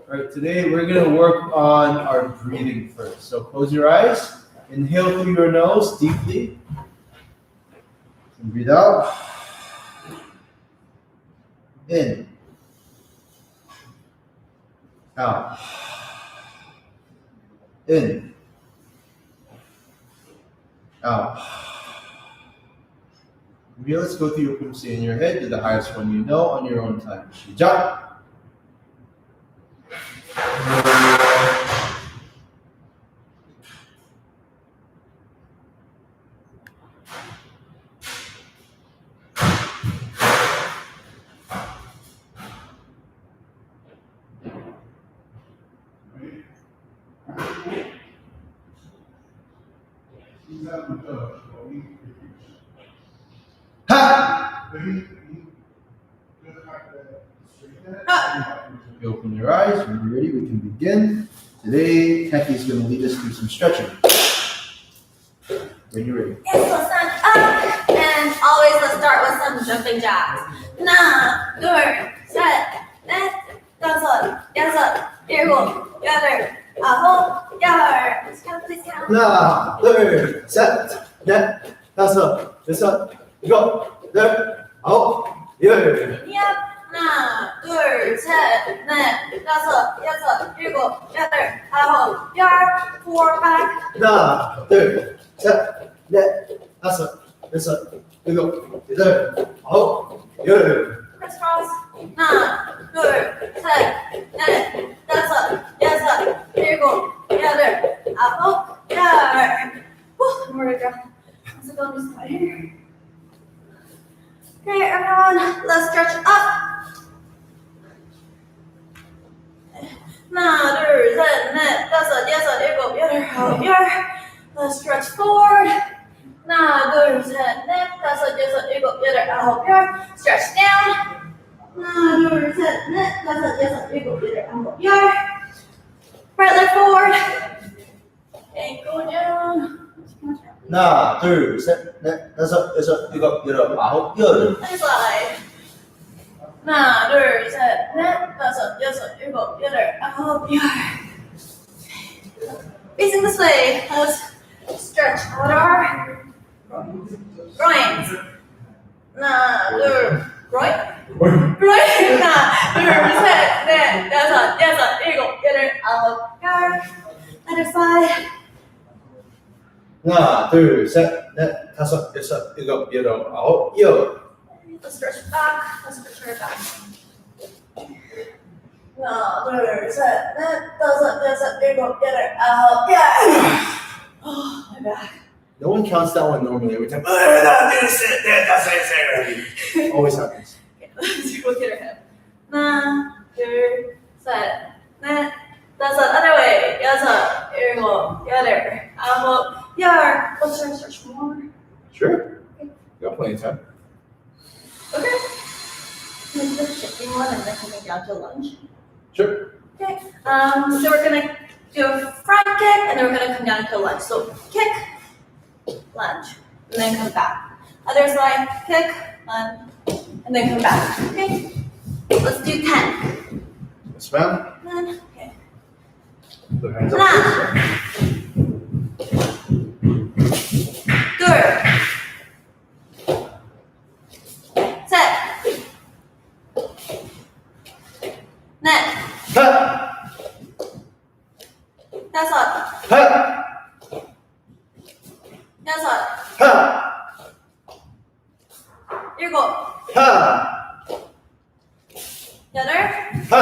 All right, today we're going to work on our breathing first. So close your eyes, inhale through your nose deeply, and breathe out. In, out, in, out. Okay, let's go through your Poomsae in your head. Do the highest one you know on your own time. Shijak. Ha! You open your eyes. When you're ready, we can begin. Today, Kathy is going to lead us through some stretching. When you're ready. Yes, so stand up. And always let's start with some jumping jacks. 하나, 둘, 셋, 넷, 다섯, 여섯, 일곱, 여덟, 아홉, 열. Please count, please count. 하나, 둘, 셋, 넷, 다섯, 여섯, 일곱, 여덟, 아홉, 열. Yep. 하나, 둘, 셋, 넷, 다섯, 여섯, 일곱, 여덟, 아홉, 열. 4 back. 하나, 둘, 셋, 넷, 다섯, 여섯, 일곱, 여덟, 아홉, 열. Crisscross. 하나, 둘, 셋, 넷, 다섯, 여섯, 일곱, 여덟, 아홉, 열. Whew, more to go. Let's go on this side here. Okay, everyone, let's stretch up. 하나, 둘, 셋, 넷, 다섯, 여섯, 일곱, 여덟, 아홉, 열. Let's stretch forward. 하나, 둘, 셋, 넷, 다섯, 여섯, 일곱, 여덟, 아홉, 열. Stretch down. 하나, 둘, 셋, 넷, 다섯, 여섯, 일곱, 여덟, 아홉, 열. Right leg forward. And go down. 하나, 둘, 셋, 넷, 다섯, 여섯, 일곱, 여덟, 아홉, 열. Next slide. 하나, 둘, 셋, 넷, 다섯, 여섯, 일곱, 여덟, 아홉, 열. Facing this way, let's stretch out our groins. 하나, 둘, groin? groin. 하나, 둘, 셋, 넷, 다섯, 여섯, 일곱, 여덟, 아홉, 열. Other side. 하나, 둘, 셋, 넷, 다섯, 여섯, 일곱, 여덟, 아홉, 열. Let's stretch back. Let's stretch our back. 하나, 둘, 셋, 넷, 다섯, 여섯, 일곱, 여덟, 아홉, 열. Oh, my back. No one counts that one normally every time. Always happens. Okay, let's look at our hip. 하나, 둘, 셋, 넷, 다섯, other way. 여섯, 일곱, 여덟, 아홉, 열. Let's try to stretch more. Sure. You got plenty of time. Okay. Let's do a shifting one and then coming down to lunge. Sure. Okay. So we're gonna do a front kick and then we're gonna come down to a lunge. So kick, lunge, and then come back. Other side, kick, lunge, and then come back. Okay. Let's do 10. Yes, ma'am. 10. Okay. Put your hands up. 하나, 둘, 셋, 넷, Ha! 다섯, Ha! 여섯, Ha! 일곱, Ha! 여덟, Ha!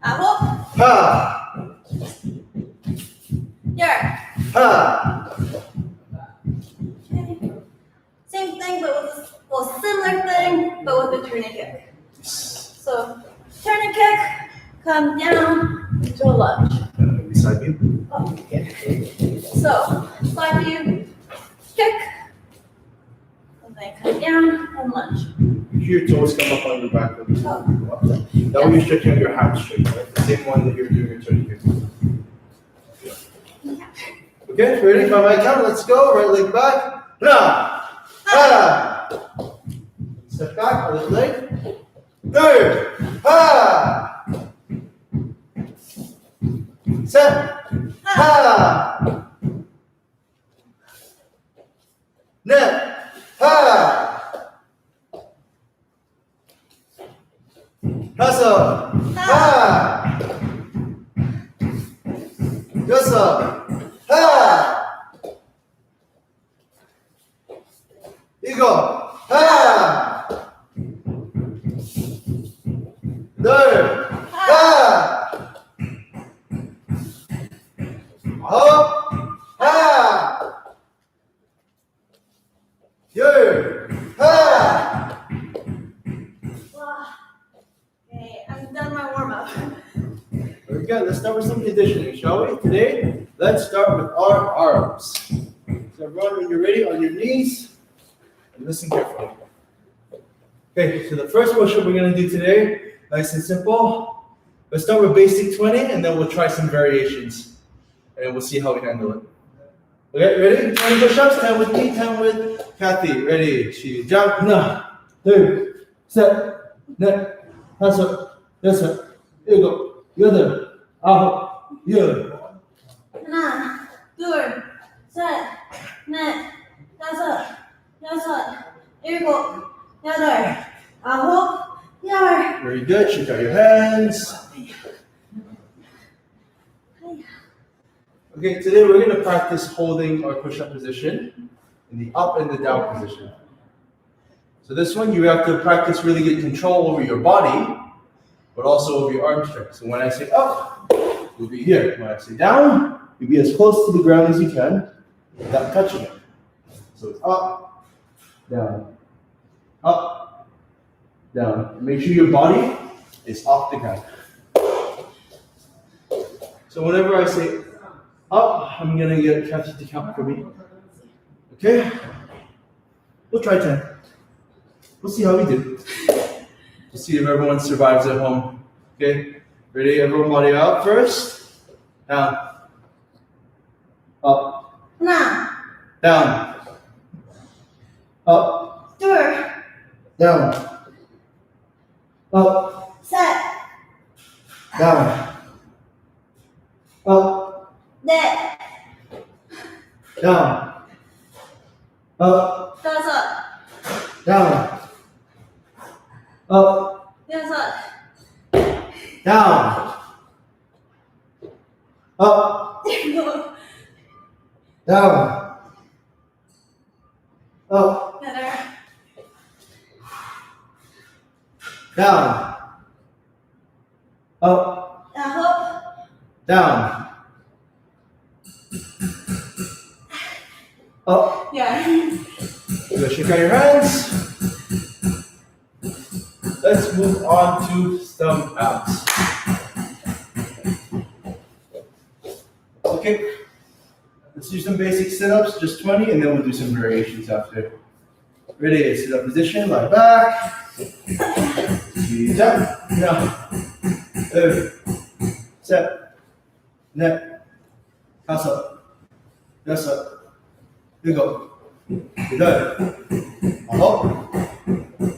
아홉, Ha! 열. Ha! Okay. Same thing, but with well, similar thing, but with a turning kick. So, turning kick, come down to a lunge. Beside you. Oh, okay. So, side view, kick, and then come down and lunge. Make sure your toes come up on your back. Oh. That way you're stretching out your hamstring, right? The same one that you're doing your turning kick. Okay, ready? By my count, let's go. Right leg back. Ha! Ha! Step back, other leg. Third. Ha! 다섯, 하나, 여섯, 하나, 일곱, 하나, 둘, 하나, 아홉, 하나, 열, 하나. Wow. Okay, I'm done my warm up. Very good. Let's start with some conditioning, shall we? Today, let's start with our arms. So everyone, when you're ready, on your knees, and listen carefully. Okay, so the first push-up we're going to do today, nice and simple. Let's start with basic 20, and then we'll try some variations, and we'll see how we handle it. Okay, ready? 20 push-ups, 10 with me, 10 with Kathy. Ready? She jump. 하나, 둘, 셋, 넷, 다섯, 여섯, 일곱, 여덟, 아홉, 열. 하나, 둘, 셋, 넷, 다섯, 여섯, 일곱, 여덟, 아홉, 열. Very good. Shake out your hands. Okay, today we're going to practice holding our push-up position in the up and the down position. So this one, you have to practice really good control over your body, but also over your arm strength. So when I say up, you'll be here. When I say down, you'll be as close to the ground as you can without touching it. So it's up, down, up, down. Make sure your body is off the ground. So whenever I say up, I'm gonna get Kathy to count for me. Okay? We'll try 10. We'll see how we do. We'll see if everyone survives at home. Okay? Ready? Everyone body out first. Down. Up. 하나, Down. Up. 둘, Down. Up. 셋, Down. Up. 넷, Down. Up. 다섯, Down. Up. 여섯, Down. Up. 일곱, Down. Up. 여덟, Down. Up. 아홉, Down. Up. 열. Good. Shake out your hands. Let's move on to thumb outs. Okay. Let's do some basic sit-ups, just 20, and then we'll do some variations after. Ready? Sit-up position, lie back. Jump. Now. Set. Net. 다섯. 여섯. 일곱. 여덟. 아홉.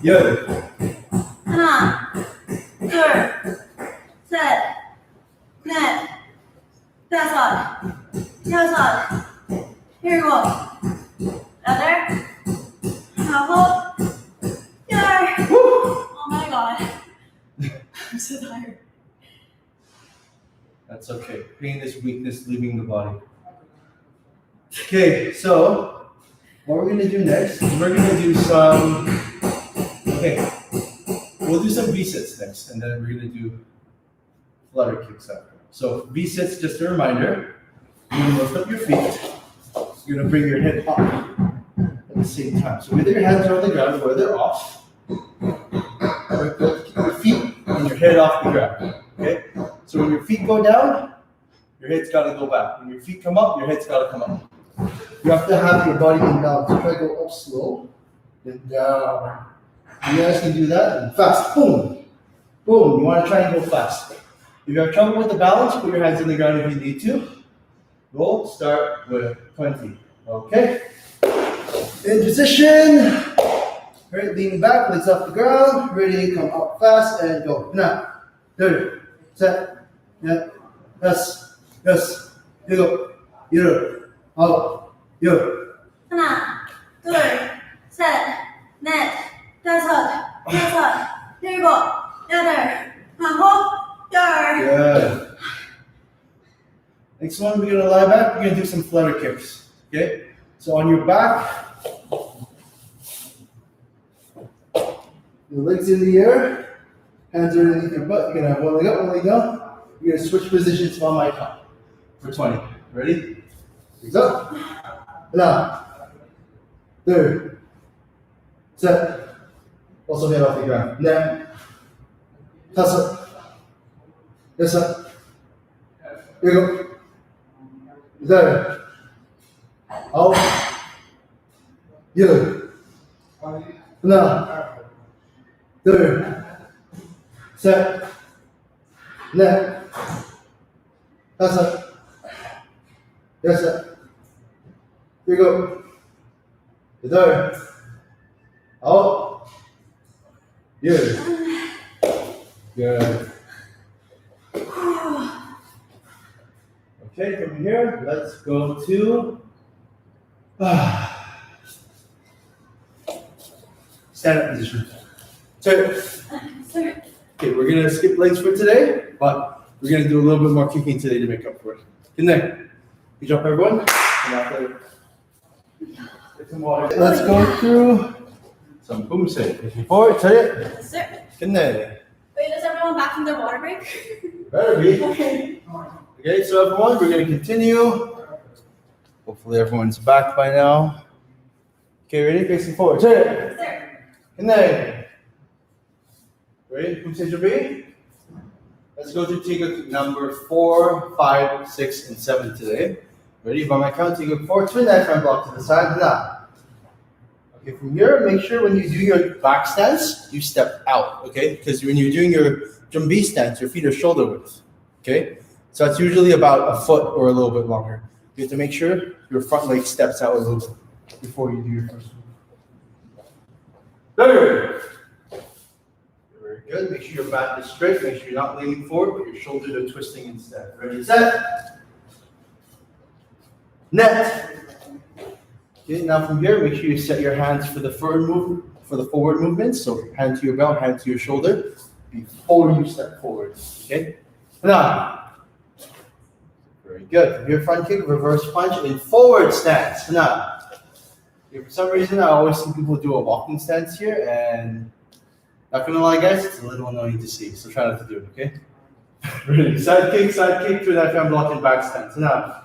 열. 하나, 둘, 셋, 넷, 다섯, 여섯, 일곱, 여덟, 아홉, 열. Oh my god. I'm so tired. That's okay. Pain is weakness leaving the body. Okay, so what we're gonna do next is we're gonna do some. Okay, we'll do some V-sits next, and then we're gonna do flutter kicks after. So V-sits, just a reminder, you're gonna lift up your feet. You're gonna bring your head up at the same time. So whether your hands are on the ground or they're off, keep your feet and your head off the ground. Okay? So when your feet go down, your head's gotta go back. When your feet come up, your head's gotta come up. You have to have your body in balance. So try to go up slow, then down. You guys can do that and fast. Boom. Boom. You want to try and go fast. If you have trouble with the balance, put your hands on the ground if you need to. We'll start with 20. Okay. In position. Right, lean back, legs off the ground. Ready, come up fast and go. Now, two, set, net, yes, yes. 일곱, 여덟, 아홉, 열. 하나, 둘, 셋, 넷, 다섯, 여섯, 일곱, 여덟, 아홉, 열. Good. Next one, we're gonna lie back. We're gonna do some flutter kicks. Okay? So on your back, your legs in the air, hands are underneath your butt. You're gonna have one leg up, one leg down. You're gonna switch positions on my count for 20. Ready? Legs up. Now. Third. Set. Also head off the ground. Neck. 다섯. 여섯. 일곱. 여덟. 아홉. 열. 하나. 둘. 셋. 넷. 다섯. 여섯. 일곱. 여덟. 아홉. 열. Good. Okay, from here, let's go to stand-up position. So, Sir. okay, we're gonna skip legs for today, but we're gonna do a little bit more kicking today to make up for it. In there. Good job, everyone. And after, get some water. Let's go through some Poomsae. Pushing forward, turn it. Sir. In there. Wait, is everyone back from their water break? Better be. Okay. Okay, so everyone, we're gonna continue. Hopefully everyone's back by now. Okay, ready? Facing forward. Turn it. Sir. In there. Ready? Poomsae Jabi. Let's go to Tiguk number 4, 5, 6, and 7 today. Ready? By my count, Tiguk 4, twin that front block to the side. Now. Okay, from here, make sure when you do your back stance, you step out, okay? Because when you're doing your Jambi stance, your feet are shoulder width, okay? So that's usually about a foot or a little bit longer. You have to make sure your front leg steps out a little bit before you do your first move. There. Very good. Make sure your back is straight. Make sure you're not leaning forward, but your shoulders are twisting instead. Ready, set. Net. Okay, now from here, make sure you set your hands for the forward movement. So hand to your belt, hand to your shoulder before you step forward. Okay? Now. Very good. From here, front kick, reverse punch, and forward stance. Now. Okay, for some reason, I always see people do a walking stance here, and not gonna lie, guys, it's a little annoying to see. So try not to do it, okay? Ready? Side kick, through that front block and back stance. Now.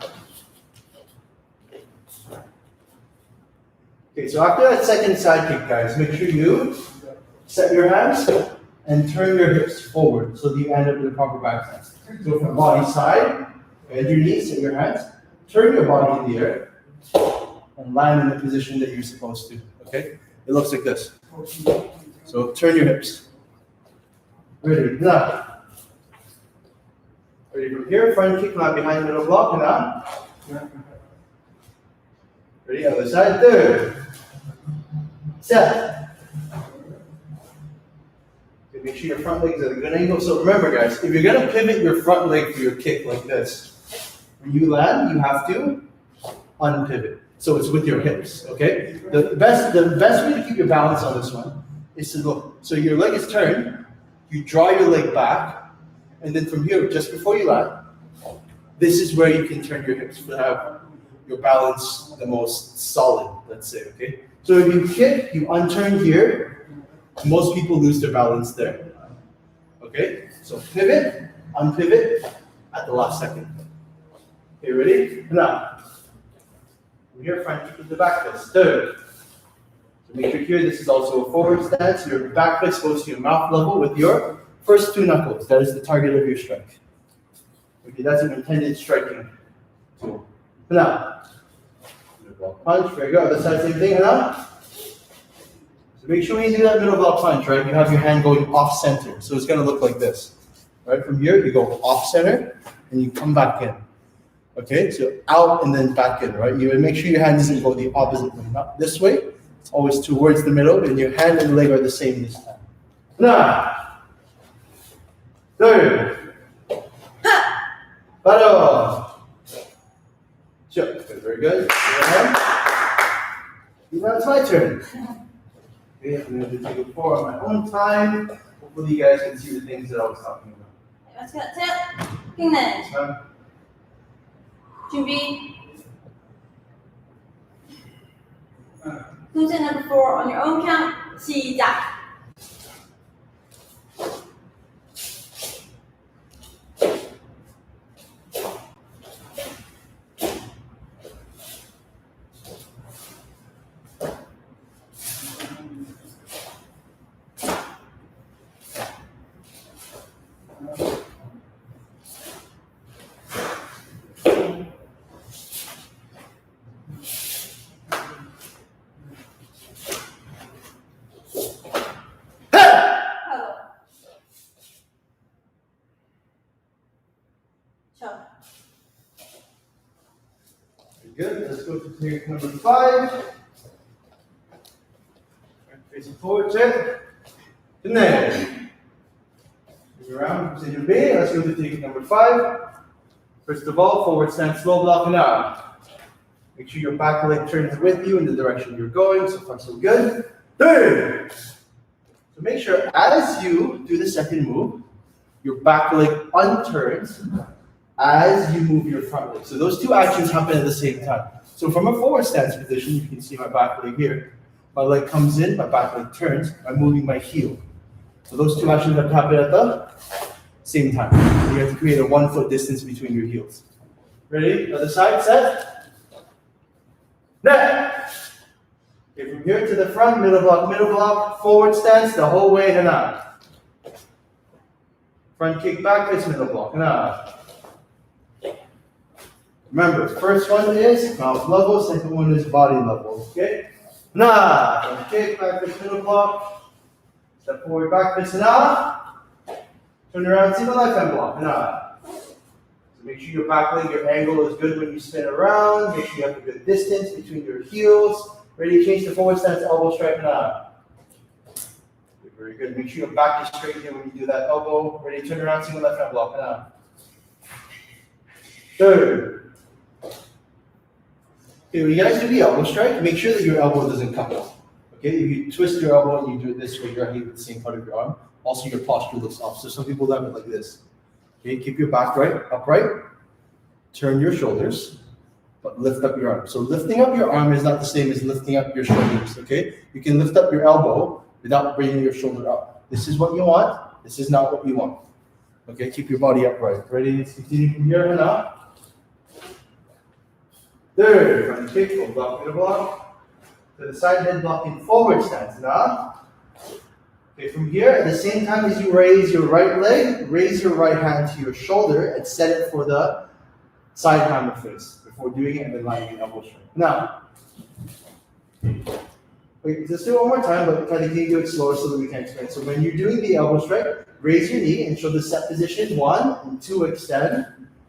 Okay, so after that second side kick, guys, make sure you set your hands and turn your hips forward so that you end up in the proper back stance. So from body side, bend your knees, set your hands, turn your body in the air, and land in the position that you're supposed to, okay? It looks like this. So turn your hips. Ready, now. Ready from here, front kick, not behind middle block, and now. Ready, other side, third. Set. Okay, make sure your front legs are at a good angle. So remember, guys, if you're gonna pivot your front leg for your kick like this, when you land, you have to unpivot. So it's with your hips, okay? The best way to keep your balance on this one is to look. So your leg is turned, you draw your leg back, and then from here, just before you land, this is where you can turn your hips to have your balance the most solid, let's say, okay? So if you kick, you unturn here, most people lose their balance there, okay? So pivot, unpivot at the last second. Okay, ready? Now, from here, front kick with the back fist, third. So make sure here, this is also a forward stance. Your back fist goes to your mouth level with your first two knuckles. That is the target of your strike. Okay, that's an intended striking tool. Now, punch, very good. Other side, same thing. And now, so make sure when you do that middle block punch, right, you have your hand going off center. So it's going to look like this. Right, from here, you go off center, and you come back in. Okay, so out and then back in, right? You would make sure your hand doesn't go the opposite way, not this way. It's always towards the middle, and your hand and leg are the same this time. Now, third, paro. Sure, very good. Now it's my turn. Okay, I'm going to take it 4 on my own time. Hopefully you guys can see the things that I was talking about. Let's get tip. Finish. 준비. Poomsae number 4 on your own count. 시작. Good. Let's go to technique number 5. Facing forward, check. Finish. Move around, position B. Let's go to technique number 5. First of all, forward stand, slow block and out. Make sure your back leg turns with you in the direction you're going. So far, so good. 3. So make sure as you do the second move, your back leg unturns as you move your front leg. So those two actions happen at the same time. So from a forward stance position, you can see my back leg here. My leg comes in, my back leg turns, I'm moving my heel. So those two actions have to happen at the same time. You have to create a 1 foot distance between your heels. Ready? Other side, set. Net. Okay, from here to the front, middle block, forward stance the whole way and out. Front kick back, this middle block and out. Remember, first one is mouth level, second one is body level, okay? Nah, front kick, back this middle block, step forward, back this and out. Turn around, see the left hand block and out. So make sure your back leg, your angle is good when you spin around. Make sure you have a good distance between your heels. Ready to change the forward stance, elbow strike and out. Okay, very good. Make sure your back is straight here when you do that elbow. Ready to turn around, see the left hand block and out. Third. Okay, when you guys do the elbow strike, make sure that your elbow doesn't come up. Okay, if you twist your elbow and you do it this way, you're hitting with the same part of your arm. Also, your posture looks off. So some people have it like this. Okay, keep your back upright. Turn your shoulders, but lift up your arm. So lifting up your arm is not the same as lifting up your shoulders. Okay, you can lift up your elbow without bringing your shoulder up. This is what you want. This is not what you want. Okay, keep your body upright. Ready? Let's continue from here and out. Third, front kick, full block, middle block. To the side, head blocking forward stance. Now, okay, from here, at the same time as you raise your right leg, raise your right hand to your shoulder and set it for the side hammer face before doing it and then lining the elbow straight. Now, wait, let's do it one more time, but try to do it slower so that we can explain. So when you're doing the elbow strike, raise your knee and show the set position. 1 and 2, extend.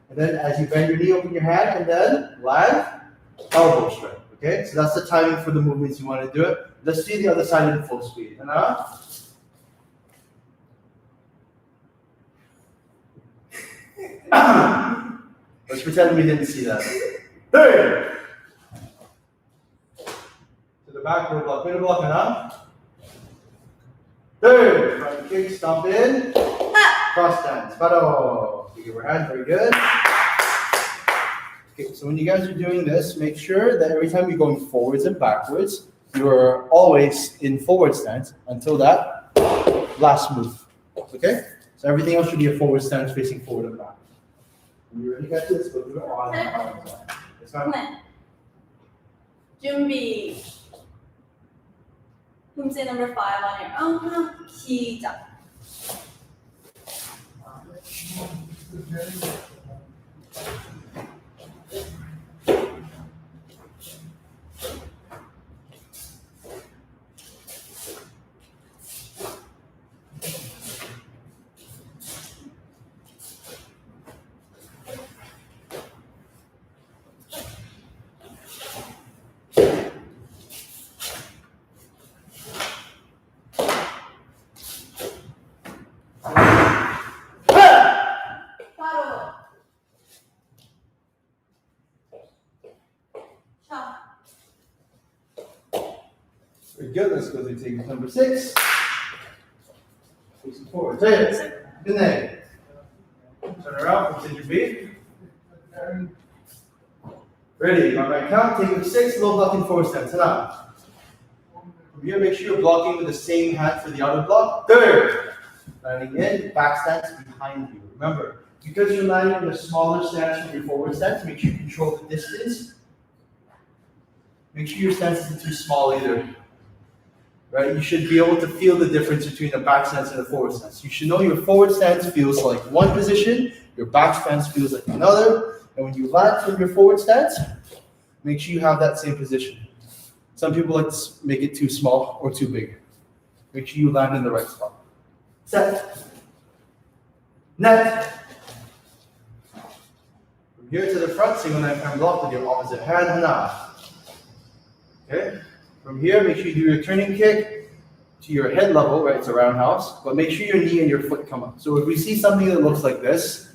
And then as you bend your knee, open your hand and then land, elbow strike. Okay, so that's the timing for the movements you want to do it. Let's see the other side in full speed. And let's pretend we didn't see that. 3. To the back, middle block, and up. 3. Front kick, stomp in. Cross stance. Paro. You give your hand, very good. Okay, so when you guys are doing this, make sure that every time you're going forwards and backwards, you're always in forward stance until that last move. Okay? So everything else should be a forward stance facing forward and back. When you already got this, go through it on and on. It's not. 준비. Poomsae number 5 on your own count. 시작. Very good. Let's go to technique number 6. Facing forward. Good night. Turn around, continue B. Ready, on my count, take with 6, low blocking forward stance. Now, from here, make sure you're blocking with the same hand for the outer block. Third, landing in, back stance behind you. Remember, because you're landing in a smaller stance from your forward stance, make sure you control the distance. Make sure your stance isn't too small either. Right? You should be able to feel the difference between a back stance and a forward stance. You should know your forward stance feels like one position, your back stance feels like another, and when you land from your forward stance, make sure you have that same position. Some people like to make it too small or too big. Make sure you land in the right spot. Set. Net. From here to the front, single knife hand block with your opposite hand, hana. Okay? From here, make sure you do your turning kick to your head level, right? It's a roundhouse, but make sure your knee and your foot come up. So if we see something that looks like this,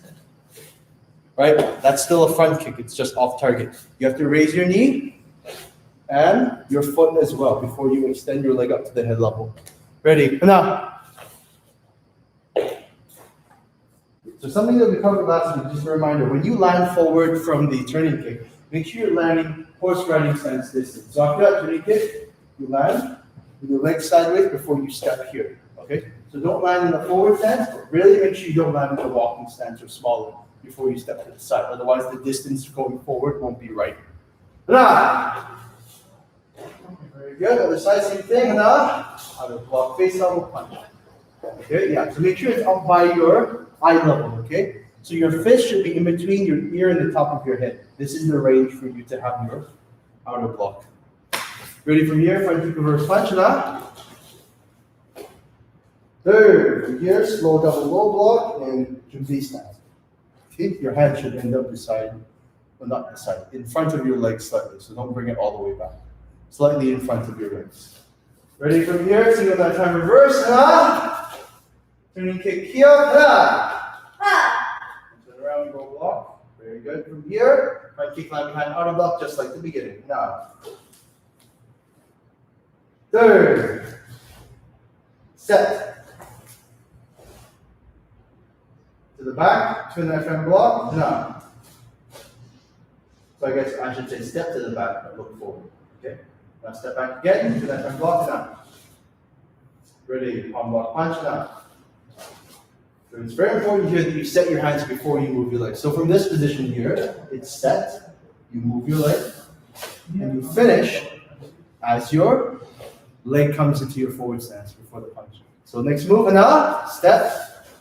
right? That's still a front kick, it's just off target. You have to raise your knee and your foot as well before you extend your leg up to the head level. Ready? Now. So something that we covered last week, just a reminder, when you land forward from the turning kick, make sure you're landing horse riding stance distance. So after that turning kick, you land with your legs sideways before you step here. Okay? So don't land in the forward stance, but really make sure you don't land in the walking stance or smaller before you step to the side. Otherwise, the distance going forward won't be right. Very good. Other side, same thing. Outer block, face level punch. Okay, yeah. So make sure it's up by your eye level. Okay. So your fist should be in between your ear and the top of your head. This is the range for you to have your outer block. Ready from here, front kick reverse punch, Third, from here, slow double low block and Poomsae stance. Okay, your hand should end up beside, well not beside, in front of your legs slightly, so don't bring it all the way back. Slightly in front of your legs. Ready from here, single knife hand reverse, turning kick here, turn around, go block. Very good. From here, right kick line behind outer block, just like the beginning. Now. Third. Set. To the back, twin knife hand block. Now. So I guess I should say step to the back, but look forward. Okay. Now step back again, twin knife hand block. Now. Ready, palm block punch. Now. So it's very important here that you set your hands before you move your legs. So from this position here, it's set, you move your leg, and you finish as your leg comes into your forward stance before the punch. So next move, step,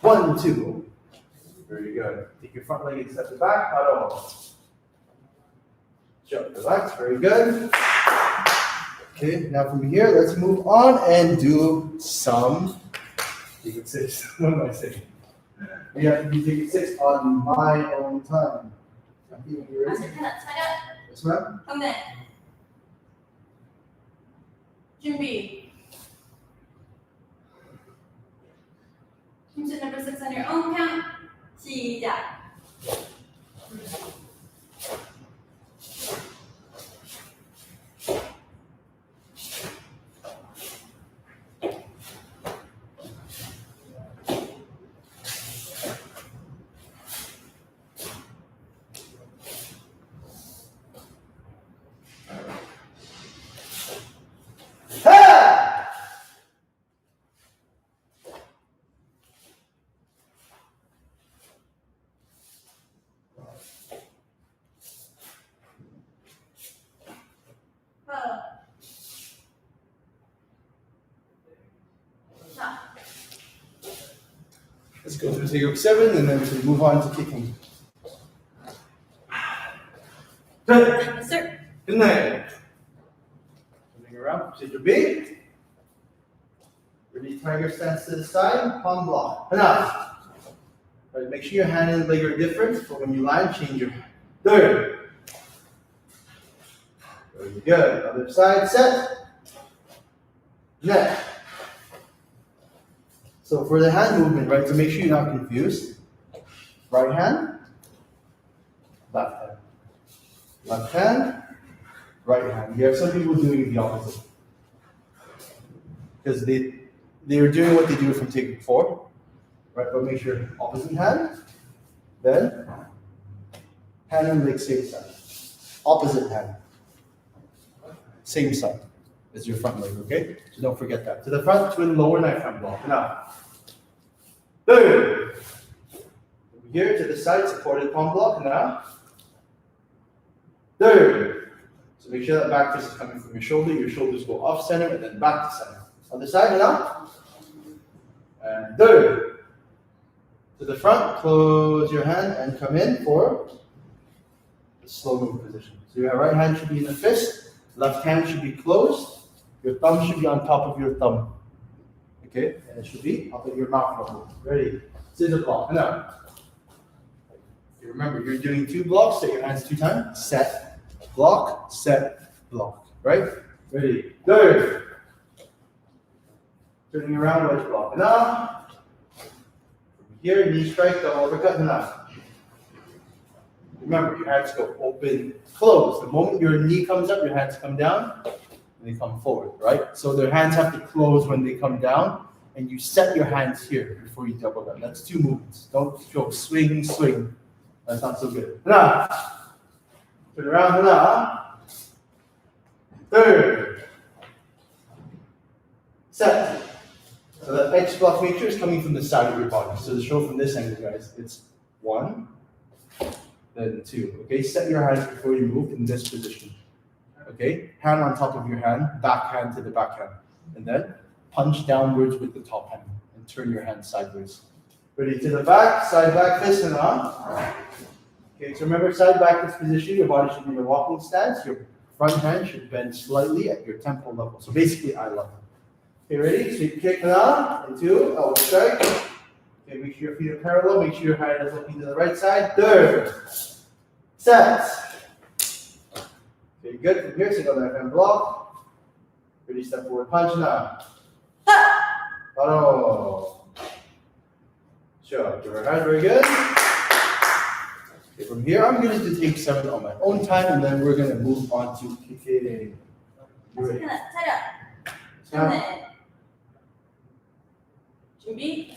1, 2. Very good. Take your front leg and step it back, jump, relax, very good. Okay, now from here, let's move on and do some, you can say, what am I saying? We have to be taking 6 on my own time. When you're ready. Yes, ma'am. Okay. 준비. Poomsae number 6 on your own count. 시작. Let's go through Taekwondo 7 and then we move on to kicking. Yes, sir. Good night. Turning around, procedure B. Ready, tiger stance to the side, palm block. Enough. Right, make sure your hand and leg are different, but when you land, change your hand. Third. Very good. Other side, set. Next. So for the hand movement, right, to make sure you're not confused, right hand, left hand. Left hand, right hand. You have some people doing the opposite. Because they they're doing what they do from tape before, right? But make sure opposite hand, then hand and leg same side. Opposite hand, same side as your front leg, okay? So don't forget that. To the front, twin lower knife hand block. Now, third. Over here to the side, supported palm block. Now, third. So make sure that back fist is coming from your shoulder. Your shoulders go off center and then back to center. Other side now. And third. To the front, close your hand and come in for the slow move position. So your right hand should be in the fist, left hand should be closed, your thumb should be on top of your thumb. Okay? And it should be up at your mouth level. Ready? Scissor block. Now. Okay, remember, you're doing 2 blocks, set your hands 2 times. Set, block, right? Ready? Third. Turning around, wedge block. Now. Here, knee strike, double uppercut, enough. Remember, your hands go open, close. The moment your knee comes up, your hands come down, and they come forward, right? So their hands have to close when they come down, and you set your hands here before you double them. That's 2 movements. Don't go swing, swing. That's not so good. Enough. Turn around, enough. Third. Set. So that X block feature is coming from the side of your body. So to show from this angle, guys, it's 1, then 2. Okay, set your hands before you move in this position. Okay, hand on top of your hand, back hand to the back hand. And then punch downwards with the top hand and turn your hand sideways. Ready to the back, side back fist and on. Okay, so remember side back fist position, your body should be in a walking stance. Your front hand should bend slightly at your temple level. So basically eye level. Okay, ready? Sweep kick now, and 2, elbow strike. Okay, make sure your feet are parallel, make sure your hand is looking to the right side. Third. Set. Okay, good. From here, single left hand block. Ready, step forward, punch now. Bottom. Sure, give her a hand, very good. Okay, from here, I'm going to take 7 on my own time, and then we're going to move on to kicking. 차렷. 준비.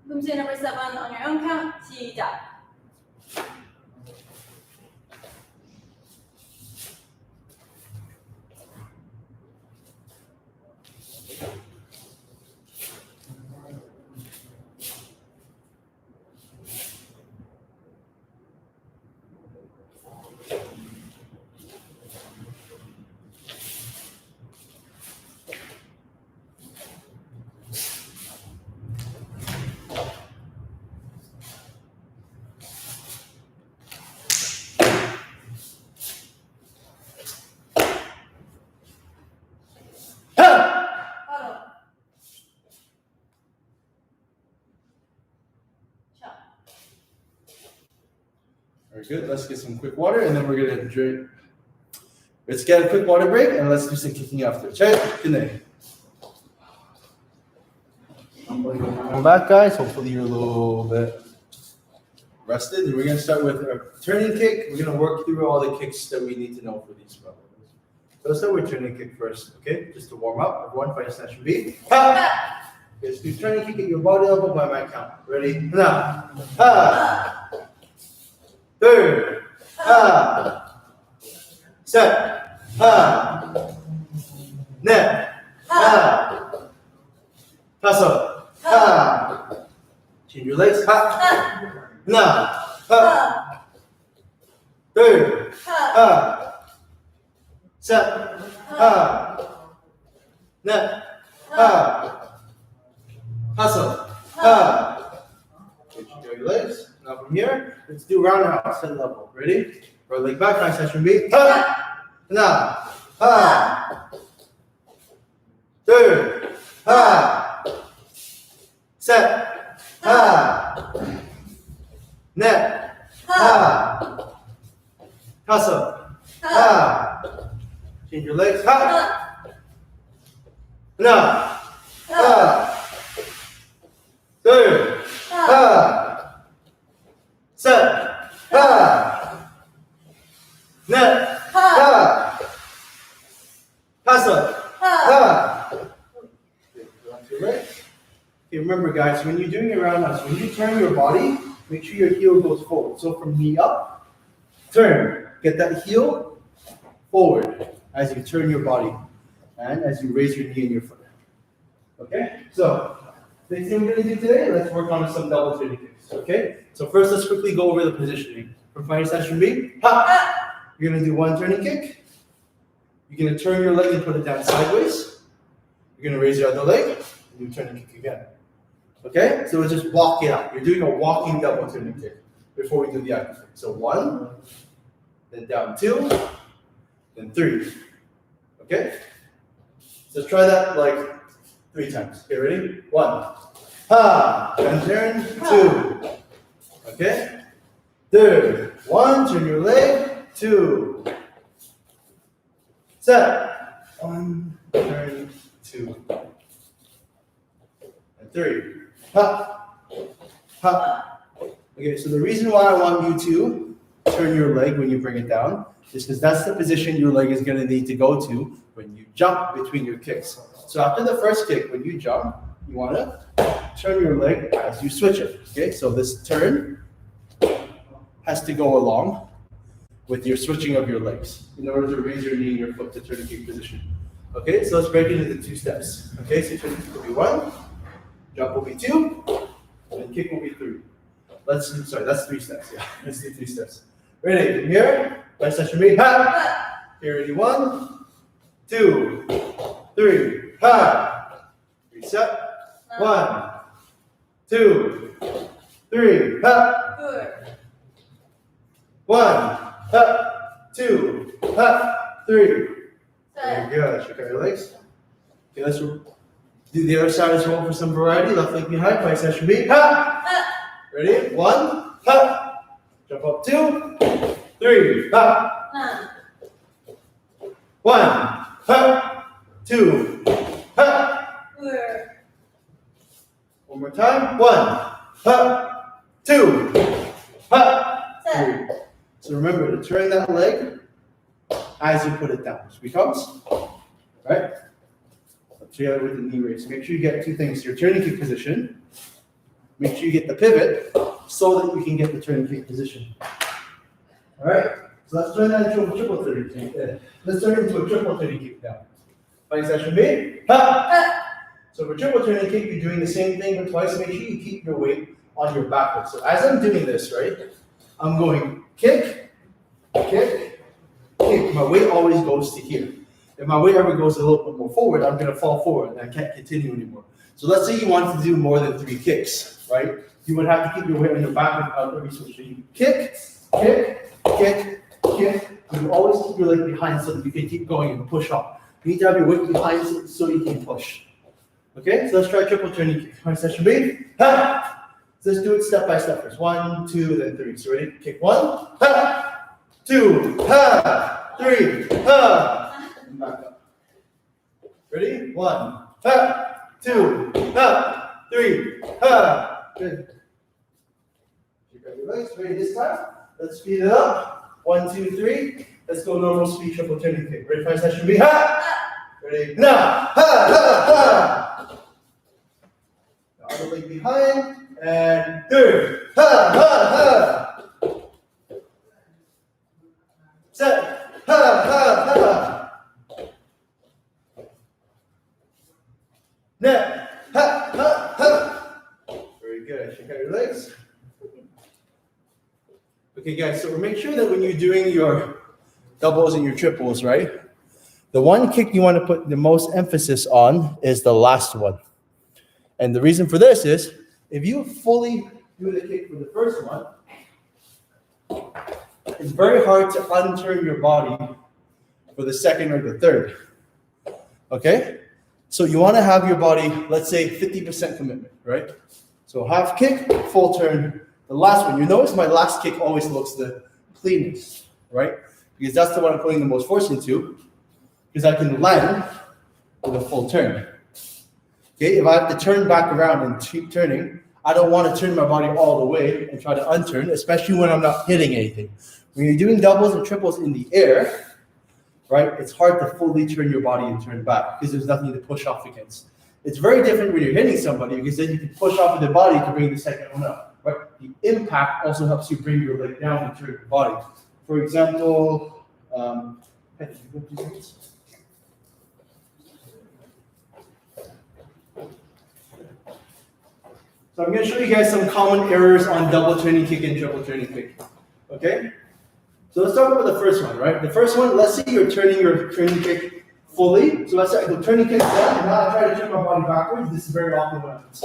Poomsae number 7 on your own count. 시작. Very good. Let's get some quick water, and then we're gonna drink. Let's get a quick water break, and let's do some kicking after. Check. Good night. Welcome back, guys. Hopefully you're a little bit rested. And we're gonna start with a turning kick. We're gonna work through all the kicks that we need to know for these levels. So let's start with turning kick first, okay? Just to warm up. Everyone, find a snatch and beat. Ha! Okay, let's do turning kick at your body level by my count. Ready? Now. Ha! Third, ha, set, ha, net, ha, 다섯, ha, change your legs, ha, na, ha, third, ha, set, ha, net, ha, 다섯, ha, change your legs. Now from here, let's do roundhouse, head level. Ready? Right leg back, nice session beat. Ha! Na! Ha! Third! Ha! Set! Ha! Net! Ha! 다섯! Ha! Change your legs. Ha! Na! Ha! Third! Ha! Set, ha, net, ha, 다섯, Okay, remember guys, when you're doing a roundhouse, when you turn your body, make sure your heel goes forward. So from knee up, turn. Get that heel forward as you turn your body and as you raise your knee and your foot. Okay, so next thing we're going to do today, let's work on some double turning kicks. Okay, so first let's quickly go over the positioning. For final session B, ha! You're going to do one turning kick. You're going to turn your leg and put it down sideways. You're going to raise your other leg and do turning kick again. Okay, so we'll just walk it out. You're doing a walking double turning kick before we do the active kick. So 1, then down 2, then 3. Okay, so try that like 3 times. Okay, ready? 1, ha, and turn 2. Okay, third, 1, turn your leg, 2. Set, 1, turn 2, and 3. Ha, ha. Okay, so the reason why I want you to turn your leg when you bring it down is because that's the position your leg is going to need to go to when you jump between your kicks. So after the first kick, when you jump, you want to turn your leg as you switch it. Okay, so this turn has to go along with your switching of your legs in order to raise your knee and your foot to turn the kick position. Okay, so let's break it into 2 steps. Okay, so turn kick will be 1. Jump will be 2, and kick will be 3. That's 3 steps, yeah. Let's do 3 steps. Ready, from here, last session ready, ha! Here, ready, 1, 2, 3, ha! Reset, 1, 2, 3, ha! Good. 1, ha! 2, ha! 3. Very good, check out your legs. Okay, let's do the other side as well for some variety. Left leg behind, right session B. Ha! Ready? 1, ha! Jump up 2, 3, ha! 1, ha! 2, ha! Good. One more time. 1, ha! 2, ha! 3. So remember to turn that leg as you put it down. So it becomes, right? Together with the knee raise. Make sure you get 2 things. Your turning kick position. Make sure you get the pivot so that you can get the turning kick position. All right. So let's turn that into a triple turning kick. Let's turn it into a triple turning kick now. Fighting session B. Ha! So for triple turning kick, you're doing the same thing but twice. Make sure you keep your weight on your back foot. So as I'm doing this, right, I'm going kick, kick, kick. My weight always goes to here. If my weight ever goes a little bit more forward, I'm going to fall forward and I can't continue anymore. So let's say you wanted to do more than 3 kicks, right? You would have to keep your weight on your back without every switch. So you kick, kick, kick, kick. And you always keep your leg behind so that you can keep going and push up. You need to have your weight behind so you can push. Okay, so let's try triple turning kick. Find session B. Ha! So let's do it step by step first. 1, 2, then 3. So ready? Kick 1, ha! 2, ha! 3, ha! And back up. Ready? 1, ha! 2, ha! 3, ha! Good. Check out your legs. Ready this time? Let's speed it up. 1, 2, 3. Let's go normal speed triple turning kick. Ready? Find session B. Ha! Ready? Now! Ha! Ha! Ha! Now other leg behind. And third. Ha! Ha! Ha! Set. Ha! Ha! Ha! Now. Ha! Ha! Ha! Very good. Check out your legs. Okay, guys, so make sure that when you're doing your doubles and your triples, right? The one kick you want to put the most emphasis on is the last one. And the reason for this is, if you fully do the kick for the first one, it's very hard to unturn your body for the second or the third. Okay? So you want to have your body, let's say 50% commitment, right? So half kick, full turn. The last one, you notice my last kick always looks the cleanest, right? Because that's the one I'm putting the most force into, because I can land with a full turn. Okay, if I have to turn back around and keep turning, I don't want to turn my body all the way and try to unturn, especially when I'm not hitting anything. When you're doing doubles and triples in the air, right, it's hard to fully turn your body and turn back because there's nothing to push off against. It's very different when you're hitting somebody because then you can push off with your body to bring the second one up. Right? The impact also helps you bring your leg down and turn your body. For example, hey, you go do this? So I'm going to show you guys some common errors on double turning kick and triple turning kick. Okay? So let's talk about the first one, right? The first one, let's say you're turning your turning kick fully. So let's say I go turning kick down, and now I try to turn my body backwards. This is very often what happens.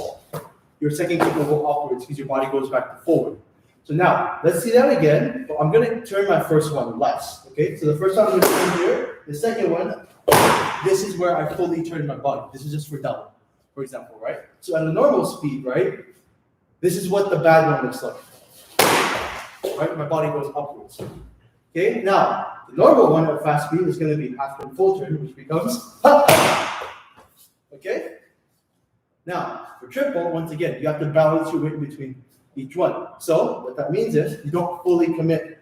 Your second kick will go upwards because your body goes back to forward. So now, let's see that again. But I'm going to turn my first one less. Okay? So the first one I'm going to turn here. The second one, this is where I fully turn my body. This is just for double, for example, right? So at a normal speed, right? This is what the bad one looks like. Right? My body goes upwards. Okay? Now, the normal one at fast speed is going to be half turn, full turn, which becomes ha. Okay? Now, for triple, once again, you have to balance your weight between each one. So, what that means is you don't fully commit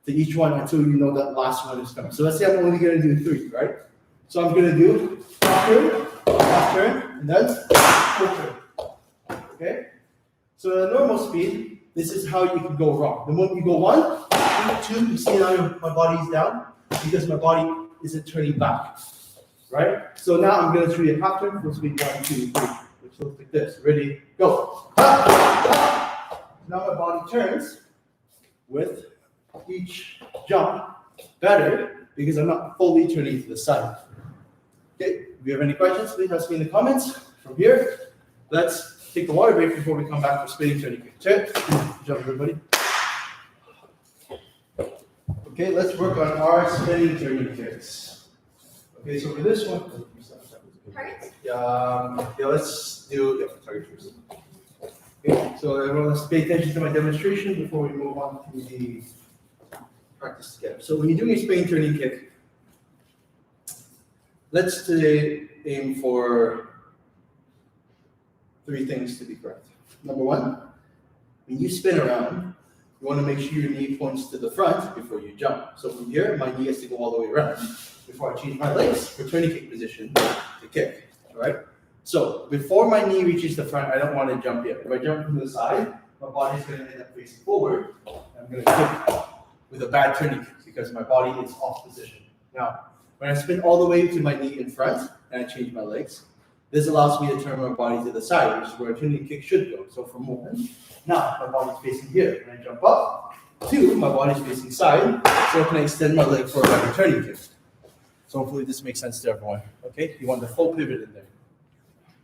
to each one until you know that last one is coming. So, let's say I'm only going to do 3, right? So, I'm going to do half turn, and then full turn. Okay? So, at a normal speed, this is how you can go wrong. The moment you go 1, 2, you see now my body is down because my body isn't turning back. Right? So, now I'm going to treat a half turn, full speed 1, 2, 3. Which looks like this. Ready? Go. Now my body turns with each jump better because I'm not fully turning to the side. Okay, if you have any questions, please ask me in the comments. From here, let's take the water break before we come back for spinning turning kick. Check. Good job, everybody. Okay, let's work on our spinning turning kicks. Okay, so for this one, Targets? yeah, let's do target first. Okay, so everyone, let's pay attention to my demonstration before we move on to the practice together. So when you're doing a spinning turning kick, let's today aim for 3 things to be correct. Number 1, when you spin around, you want to make sure your knee points to the front before you jump. So from here, my knee has to go all the way around before I change my legs for turning kick position to kick. All right? So before my knee reaches the front, I don't want to jump yet. If I jump from the side, my body's going to end up facing forward. I'm going to kick with a bad turning kick because my body is off position. Now, when I spin all the way to my knee in front and I change my legs, this allows me to turn my body to the side, which is where a turning kick should go. So from 1, now my body's facing here. When I jump up, 2, my body's facing side, so I can extend my leg for a better turning kick. So hopefully this makes sense to everyone. Okay, you want the full pivot in there.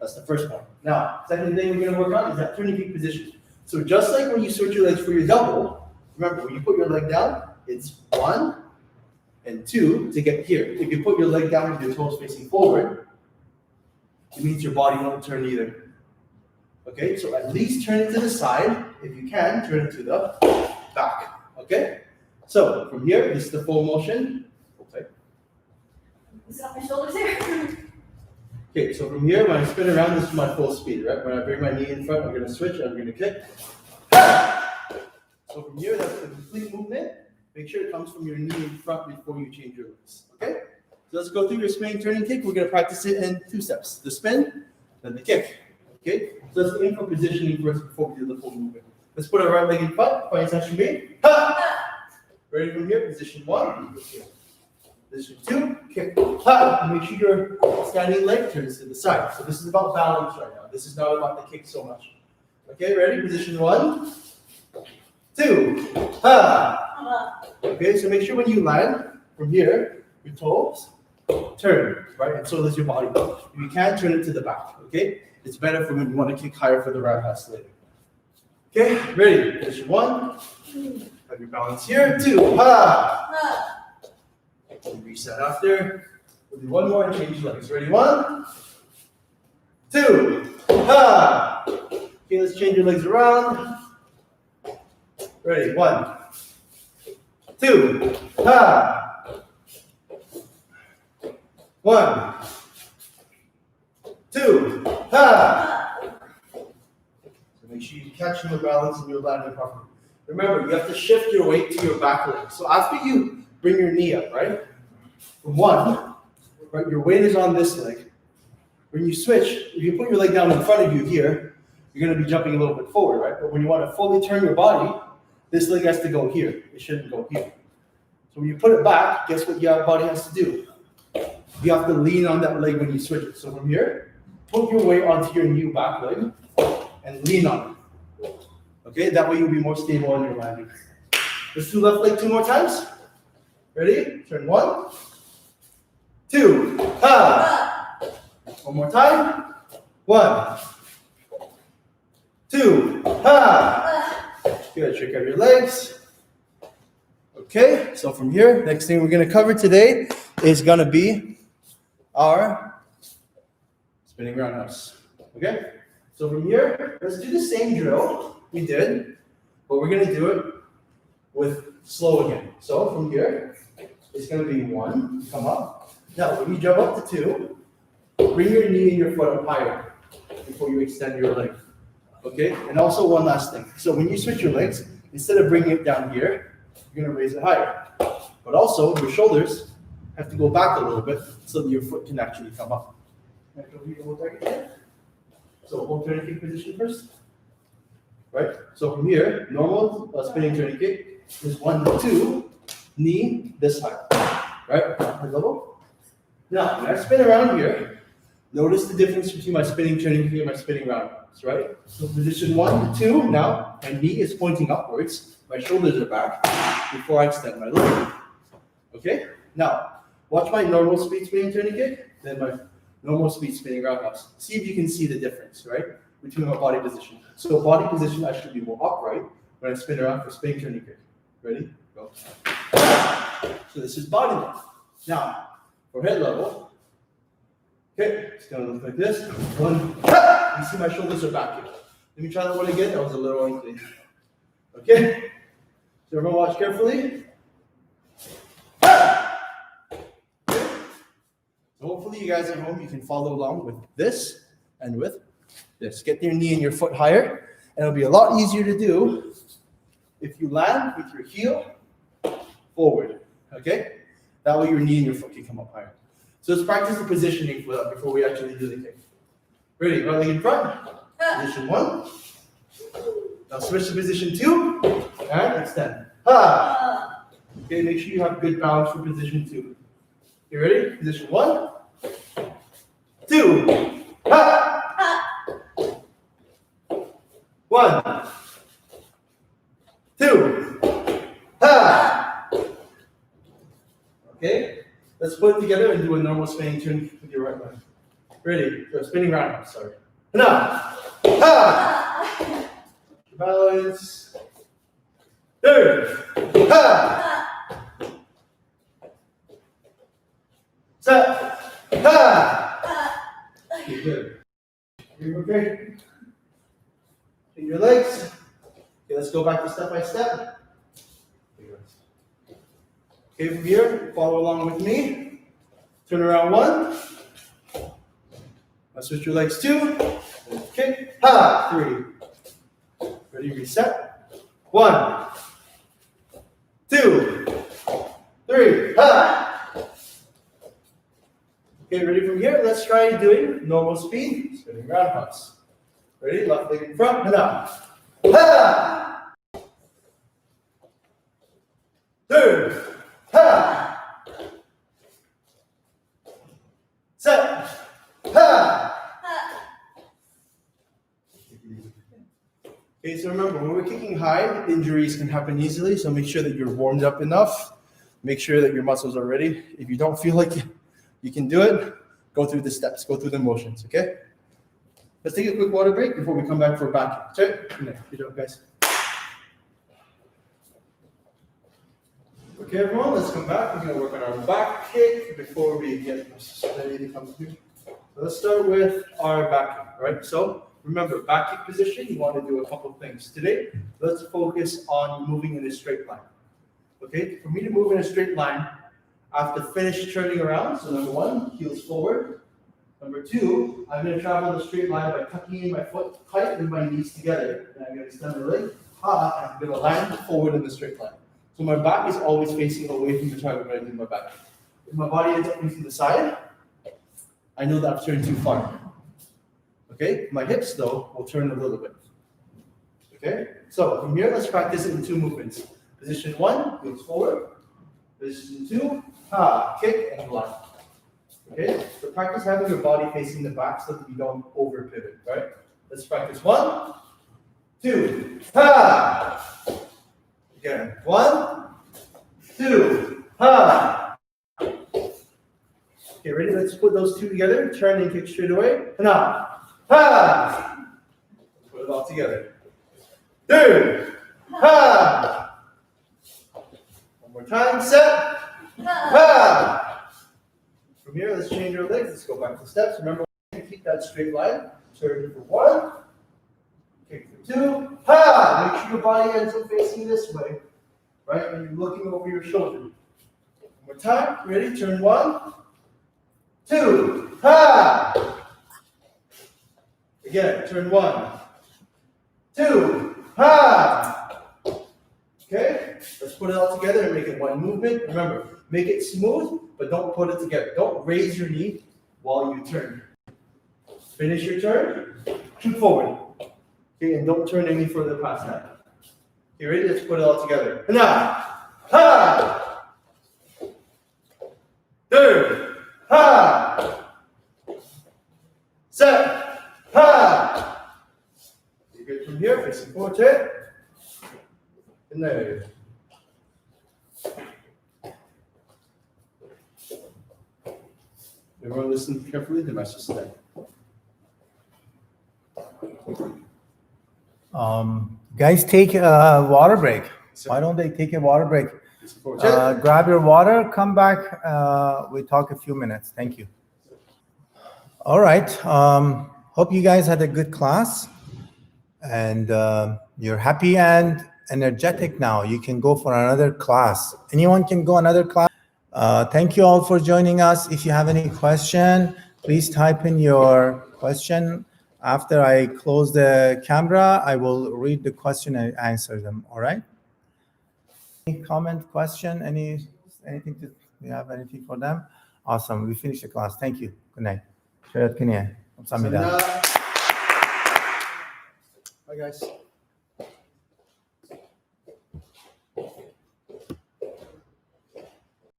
That's the first one. Now, second thing we're going to work on is that turning kick position. So just like when you switch your legs for your double, remember when you put your leg down, it's 1 and 2 to get here. If you put your leg down with your toes facing forward, it means your body won't turn either. Okay, so at least turn it to the side. If you can, turn it to the back. Okay, so from here, this is the full motion. Okay. Is it on my shoulders here? Okay, so from here, when I spin around, this is my full speed, right? When I bring my knee in front, I'm going to switch and I'm going to kick. So from here, that's the complete movement. Make sure it comes from your knee in front before you change your legs. Okay? So let's go through your spinning turning kick. We're going to practice it in 2 steps. The spin, then the kick. Okay? So let's aim for positioning first before we do the full movement. Let's put our right leg in front, find tension made. Ready from here, position 1. Position 2, kick. And make sure your standing leg turns to the side. So this is about balance right now. This is not about the kick so much. Okay, ready? Position 1, 2. Okay, so make sure when you land from here, your toes turn, right? And so does your body. If you can, turn it to the back, okay? It's better for when you want to kick higher for the roundhouse later. Okay, ready? Position 1. Have your balance here. 2. Reset after. We'll do 1 more and change legs. Ready? 1, 2. Okay, let's change your legs around. Ready? 1, 2. 1, 2. So make sure you catch your balance and you're landing properly. Remember, you have to shift your weight to your back leg. So after you bring your knee up, right? From 1, right, your weight is on this leg. when you switch, if you put your leg down in front of you here, you're going to be jumping a little bit forward, right? But when you want to fully turn your body, this leg has to go here. It shouldn't go here. So when you put it back, guess what your body has to do? You have to lean on that leg when you switch it. So from here, put your weight onto your new back leg and lean on it. Okay, that way you'll be more stable on your landing. Let's do left leg 2 more times. Ready? Turn 1, 2, ha! One more time. 1, 2, ha! Good, shake out your legs. Okay, so from here, next thing we're gonna cover today is gonna be our spinning roundhouse. Okay, so from here, let's do the same drill we did, but we're gonna do it with slow again. So from here, it's gonna be 1, come up. Now, when you jump up to 2, bring your knee and your foot up higher before you extend your leg. Okay, and also one last thing. So when you switch your legs, instead of bringing it down here, you're gonna raise it higher. But also, your shoulders have to go back a little bit so that your foot can actually come up. So hold turning kick position first. Right? So from here, normal spinning turning kick is 1 to 2, knee this high. Right? High level. Now, when I spin around here, notice the difference between my spinning turning kick and my spinning roundhouse, right? So position 1 to 2, now my knee is pointing upwards, my shoulders are back before I extend my leg. Okay? Now, watch my normal speed spinning turning kick, then my normal speed spinning roundhouse. See if you can see the difference, right? Between my body position. So body position, I should be more upright when I spin around for spinning turning kick. Ready? Go. So this is body level. Now, for head level, okay, it's gonna look like this. 1, you see my shoulders are back here. Let me try that one again. That was a little unclean. Okay? So everyone watch carefully. So hopefully you guys at home, you can follow along with this and with this. Get your knee and your foot higher, and it'll be a lot easier to do if you land with your heel forward. Okay? That way your knee and your foot can come up higher. So let's practice the positioning for that before we actually do the kick. Ready? Right leg in front. Position 1. Now switch to position 2 and extend. Ha! Okay, make sure you have good balance for position 2. You ready? Position 1, 2. Ha! 1, 2. Ha! Okay, let's put it together and do a normal spinning turn with your right leg. Ready? So spinning roundhouse, sorry. Now, ha! Balance. 2. Ha! Set. Ha! Okay, good. You're okay? In your legs. Okay, let's go back to step by step. Okay, from here, follow along with me. Turn around 1. Now switch your legs 2. Kick. Ha! 3. Ready, reset. 1, 2, 3. Ha! Okay, ready from here? Let's try doing normal speed, spinning roundhouse. Ready? Left leg in front and up. Ha! 2. Ha! Set. Ha! Okay, so remember, when we're kicking high, injuries can happen easily, so make sure that you're warmed up enough. Make sure that your muscles are ready. If you don't feel like you can do it, go through the steps, go through the motions, okay? Let's take a quick water break before we come back for back kick. Okay? Good job, guys. Okay, everyone, let's come back. We're going to work on our back kick before we get ready to come through. So let's start with our back kick, right? So remember, back kick position, you want to do a couple things. Today, let's focus on moving in a straight line. Okay, for me to move in a straight line, I have to finish turning around. So number 1, heels forward. Number 2, I'm going to travel the straight line by tucking in my foot tight and my knees together. And I'm going to extend my leg, ha, and I'm going to land forward in the straight line. So my back is always facing away from the target when I do my back. If my body ends up facing the side, I know that I've turned too far. Okay, my hips though will turn a little bit. Okay, so from here, let's practice it in 2 movements. Position 1 goes forward. Position 2, kick and glide. Okay, so practice having your body facing the back so that you don't over pivot, right? Let's practice 1, 2, Again, 1, 2, Okay, ready? Let's put those 2 together. Turn and kick straight away. Put it all together. 2, One more time. Set. From here, let's change our legs. Let's go back to steps. Remember, keep that straight line. Turn for 1. Kick for 2. Make sure your body ends up facing this way. Right? And you're looking over your shoulder. One more time. Ready? Turn 1, 2. Again, turn 1, 2. Okay? Let's put it all together and make it one movement. Remember, make it smooth, but don't put it together. Don't raise your knee while you turn. Finish your turn, shoot forward. Okay, and don't turn any further past that. Okay, ready? Let's put it all together. Third, set, You good from here, facing forward, turn. And there. Everyone listen carefully, the master step. Guys, take a water break. Why don't they take a water break? Grab your water, come back. We talk a few minutes. Thank you. All right. Hope you guys had a good class and you're happy and energetic now. You can go for another class. Anyone can go another class. Thank you all for joining us. If you have any question, please type in your question. After I close the camera, I will read the question and answer them. All right? Any comment, question, anything to, you have anything for them? Awesome. We finished the class. Thank you. Good night. Bye, guys.